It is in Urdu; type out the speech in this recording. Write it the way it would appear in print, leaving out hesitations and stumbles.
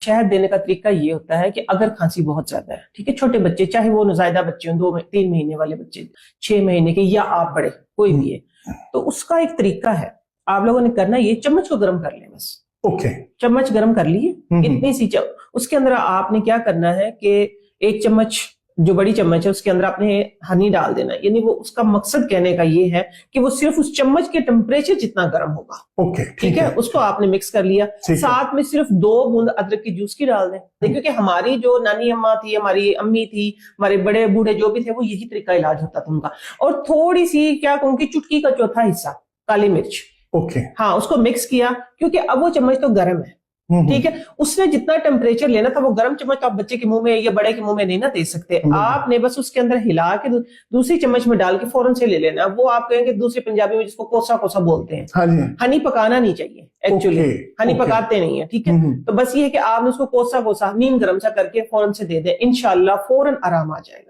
شہد دینے کا طریقہ یہ ہوتا ہے کہ اگر کھانسی بہت زیادہ ہے، ٹھیک ہے، چھوٹے بچے چاہے وہ نوزائیدہ بچے ہوں، 2-3 مہینے والے بچے، 6 مہینے کے، یا آپ بڑے کوئی بھی ہے، تو اس کا ایک طریقہ ہے، آپ لوگوں نے کرنا یہ چمچ کو گرم کر لیں بس. اوکے، چمچ گرم کر لیے، اتنی سی اس کے اندر آپ نے کیا کرنا ہے کہ 1 چمچ جو بڑی چمچ ہے اس کے اندر آپ نے ہنی ڈال دینا ہے. یعنی وہ اس کا مقصد کہنے کا یہ ہے کہ وہ صرف اس چمچ کے ٹمپریچر جتنا گرم ہوگا. اوکے ٹھیک ہے، اس کو آپ نے مکس کر لیا. ساتھ میں صرف 2 بوند ادرک کی جوس کی ڈال دیں. دیکھیں کہ ہماری جو نانی اماں تھی، ہماری امی تھی، ہمارے بڑے بوڑھے جو بھی تھے، وہ یہی طریقہ علاج ہوتا تھا ان کا. اور تھوڑی سی کیا کہوں کہ چٹکی کا چوتھا حصہ کالی مرچ، اوکے، ہاں اس کو مکس کیا، کیونکہ اب وہ چمچ تو گرم ہے. ٹھیک ہے، اس نے جتنا ٹیمپریچر لینا تھا وہ گرم چمچ تو آپ بچے کے منہ میں یا بڑے کے منہ میں نہیں نہ دے سکتے. آپ نے بس اس کے اندر ہلا کے دوسری چمچ میں ڈال کے فوراً سے لے لینا. وہ آپ کہیں گے دوسری پنجابی میں جس کو کوسا کوسا بولتے ہیں. ہنی پکانا نہیں چاہیے ایکچولی، ہنی پکاتے نہیں ہیں. ٹھیک ہے، تو بس یہ ہے کہ آپ نے اس کو کوسا کوسا نیم گرم سا کر کے فوراً سے دے دیں، انشاءاللہ فوراً آرام آ جائے گا.